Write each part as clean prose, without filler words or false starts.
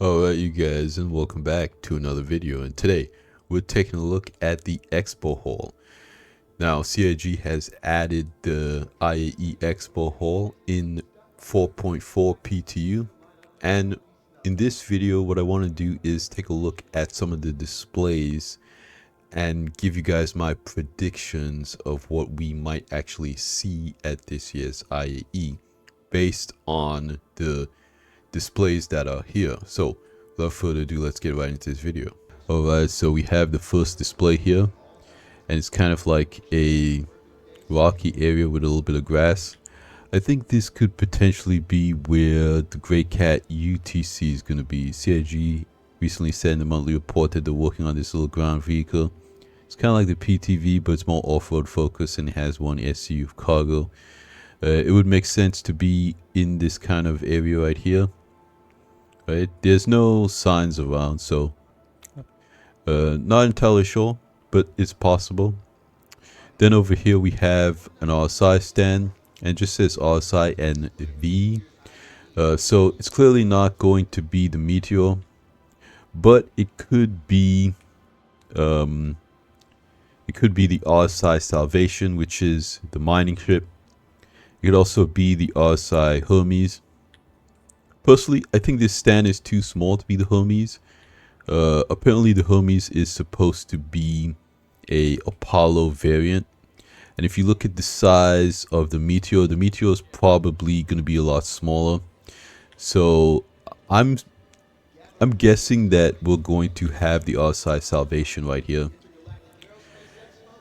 Alright you guys, and welcome back to another video, and today we're taking a look at the Expo Hall. Now CIG has added the IAE Expo Hall in 4.4 PTU, and in this video what I want to do is take a look at some of the displays and give you guys my predictions of what we might actually see at this year's IAE based on the displays that are here. So without further ado, let's get right into this video. Alright, so we have the first display here, and it's kind of like a rocky area with a little bit of grass. I think this could potentially be where the Graycat UTC is going to be. CIG recently said in the monthly report that they're working on this little ground vehicle. It's kind of like the PTV, but it's more off-road focused and it has one SU of cargo. It would make sense to be in this kind of area right here. Right? There's no signs around, so not entirely sure, but it's possible. Then over here we have an RSI stand, and it just says RSI and V. So it's clearly not going to be the Meteor, but it could be the RSI Salvation, which is the mining ship. It could also be the RSI Hermes. Personally, I think this stand is too small to be the Hermes. Apparently the Hermes is supposed to be a Apollo variant. And if you look at the size of the Meteor is probably going to be a lot smaller. So I'm guessing that we're going to have the RSI Salvation right here.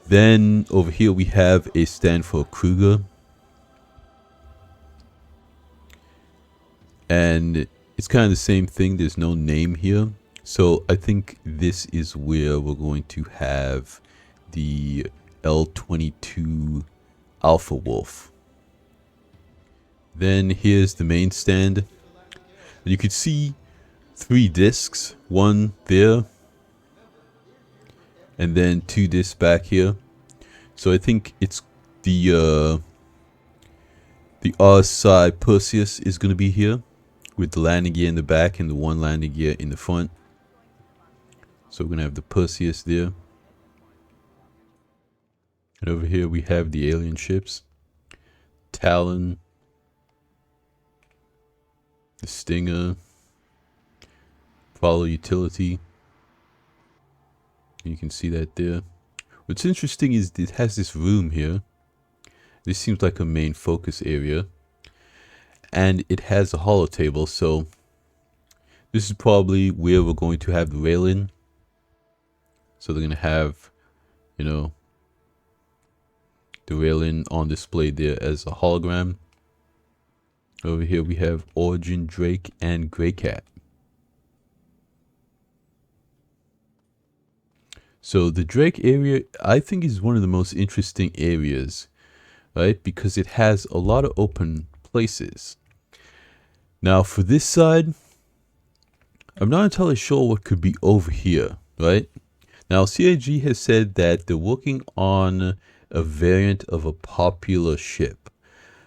Then over here we have a stand for Kruger. And it's kind of the same thing. There's no name here. So I think this is where we're going to have the L22 Alpha Wolf. Then here's the main stand. You could see 3 discs, one there, and then 2 discs back here. So I think it's the RSI Perseus is going to be here, with the landing gear in the back and the one landing gear in the front. So we're going to have the Perseus there. And over here we have the alien ships. Talon. The Stinger. Follow Utility. You can see that there. What's interesting is it has this room here. This seems like a main focus area. And it has a hollow table, so this is probably where we're going to have the rail-in. So they're going to have, you know, the rail-in on display there as a hologram. Over here we have Origin, Drake, and Graycat. So the Drake area, I think, is one of the most interesting areas, right? Because it has a lot of open places. Now for this side, I'm not entirely sure what could be over here, right? Now CIG has said that they're working on a variant of a popular ship.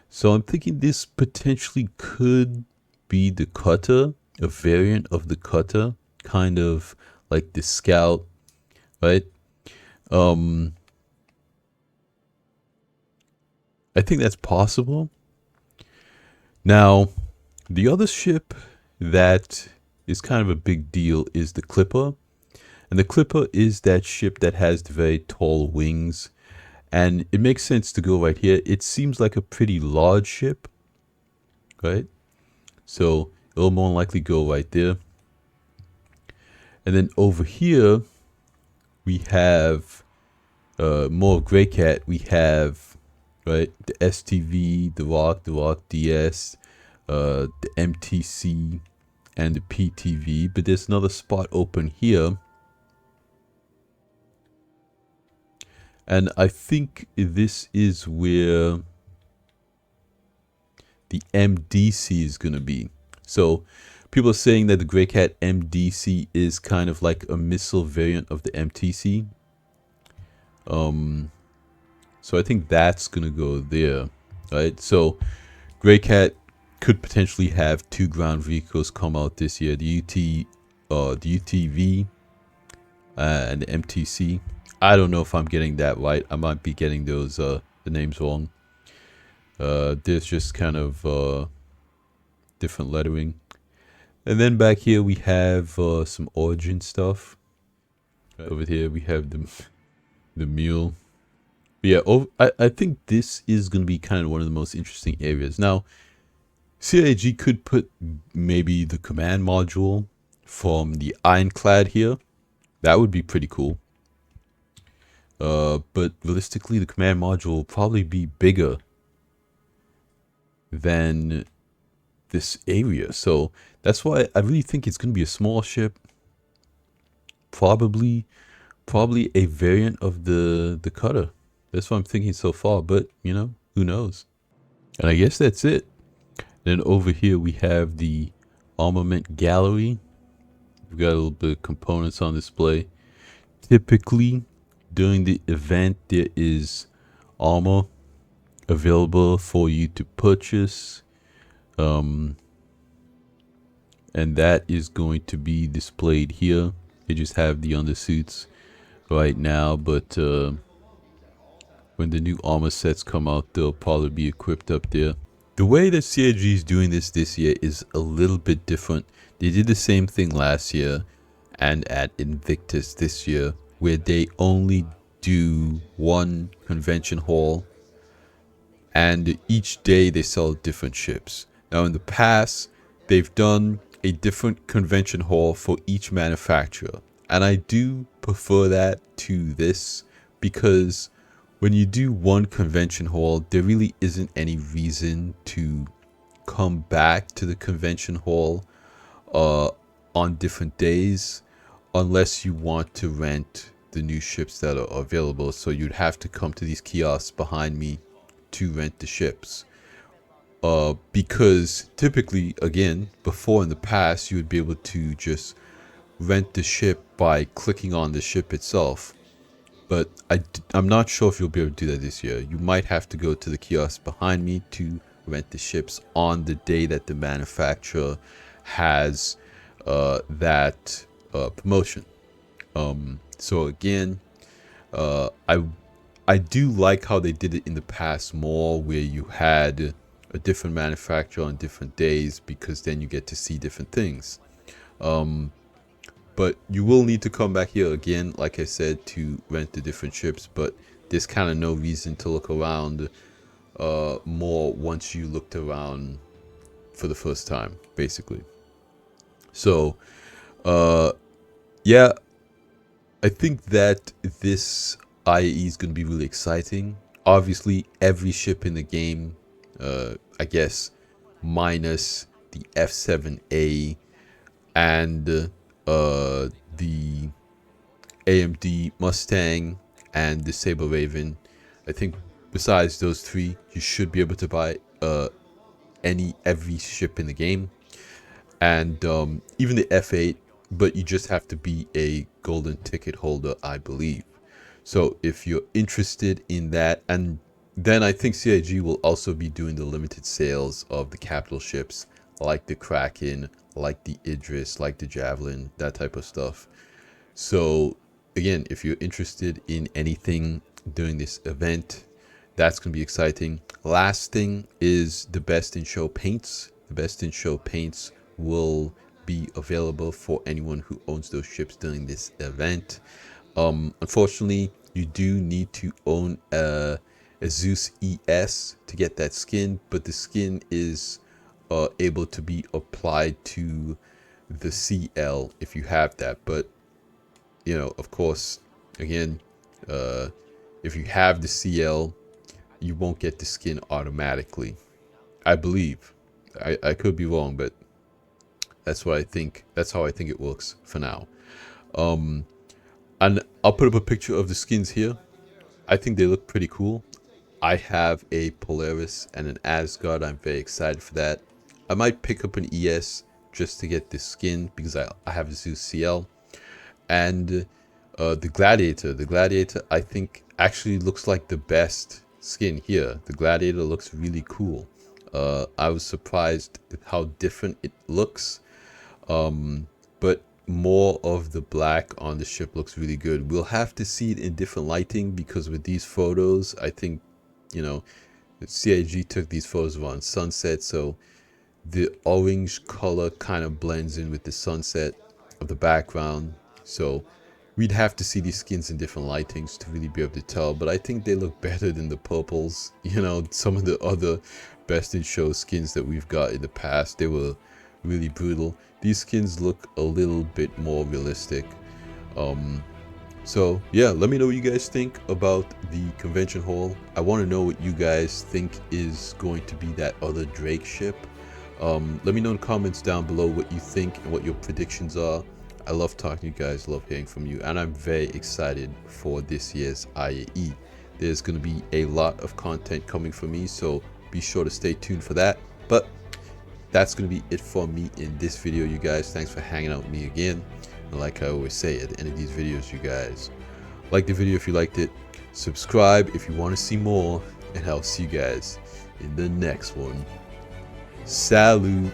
So I'm thinking this potentially could be the Cutter, a variant of the Cutter, kind of like the Scout, right? I think that's possible. Now, the other ship that is kind of a big deal is the Clipper. And the Clipper is that ship that has the very tall wings. And it makes sense to go right here. It seems like a pretty large ship, right? So it'll more likely go right there. And then over here, we have more Graycat. We have, right, the STV, the Rock DS, the MTC, and the PTV. But there's another spot open here. And I think this is where the MDC is going to be. So people are saying that the Graycat MDC is kind of like a missile variant of the MTC. So I think that's going to go there, right? So Graycat could potentially have 2 ground vehicles come out this year, the UTV and the MTC. I don't know if I'm getting that right. I might be getting those the names wrong. There's just kind of different lettering. And then back here we have some Origin stuff. Over here we have the mule. But yeah, I think this is going to be kind of one of the most interesting areas. Now, CIG could put maybe the command module from the Ironclad here. That would be pretty cool. But realistically, the command module will probably be bigger than this area. So that's why I really think it's going to be a small ship. Probably a variant of the cutter. That's what I'm thinking so far. But, you know, who knows? And I guess that's it. Then over here we have the armament gallery. We've got a little bit of components on display. Typically, during the event, there is armor available for you to purchase. And that is going to be displayed here. They just have the undersuits right now, but when the new armor sets come out, they'll probably be equipped up there. The way that CIG is doing this year is a little bit different. They did the same thing last year and at Invictus this year, where they only do one convention hall, and each day they sell different ships. Now in the past, they've done a different convention hall for each manufacturer, and I do prefer that to this, because when you do one convention hall, there really isn't any reason to come back to the convention hall on different days, unless you want to rent the new ships that are available. So you'd have to come to these kiosks behind me to rent the ships. Because typically, again, before in the past, you would be able to just rent the ship by clicking on the ship itself. But I'm not sure if you'll be able to do that this year. You might have to go to the kiosk behind me to rent the ships on the day that the manufacturer has that promotion. So again, I do like how they did it in the past more, where you had a different manufacturer on different days, because then you get to see different things. But you will need to come back here again, like I said, to rent the different ships. But there's kind of no reason to look around more once you looked around for the first time, basically. So, yeah, I think that this IAE is going to be really exciting. Obviously, every ship in the game, I guess, minus the F7A and the AMD Mustang and the Saber Raven. I think besides those three, you should be able to buy every ship in the game, and even the F8, but you just have to be a golden ticket holder, I believe. So if you're interested in that, and then I think CIG will also be doing the limited sales of the capital ships, like the Kraken, like the Idris, like the Javelin, that type of stuff. So again, if you're interested in anything during this event, that's going to be exciting. Last thing is the Best in Show paints. The Best in Show paints will be available for anyone who owns those ships during this event. Unfortunately, you do need to own a Zeus ES to get that skin, but the skin is able to be applied to the CL if you have that. But you know, of course, again, if you have the CL, you won't get the skin automatically, I believe. I could be wrong, but that's what I think. That's how I think it works for now. And I'll put up a picture of the skins here. I think they look pretty cool. I have a Polaris and an Asgard. I'm very excited for that. I might pick up an ES just to get this skin, because I have a Zeus CL. And the Gladiator I think actually looks like the best skin here. The Gladiator looks really cool. I was surprised with how different it looks, but more of the black on the ship looks really good. We'll have to see it in different lighting, because with these photos, I think, you know, CIG took these photos on sunset, so the orange color kind of blends in with the sunset of the background. So we'd have to see these skins in different lightings to really be able to tell, but I think they look better than the purples. You know, some of the other best in show skins that we've got in the past, they were really brutal. These skins look a little bit more realistic. So yeah, let me know what you guys think about the convention hall. I want to know what you guys think is going to be that other Drake ship. Let me know in the comments down below what you think and what your predictions are. I love talking to you guys, love hearing from you, and I'm very excited for this year's IAE. There's going to be a lot of content coming from me, so be sure to stay tuned for that. But that's going to be it for me in this video, you guys. Thanks for hanging out with me again. And like I always say at the end of these videos, you guys, like the video if you liked it, subscribe if you want to see more, and I'll see you guys in the next one. Salut!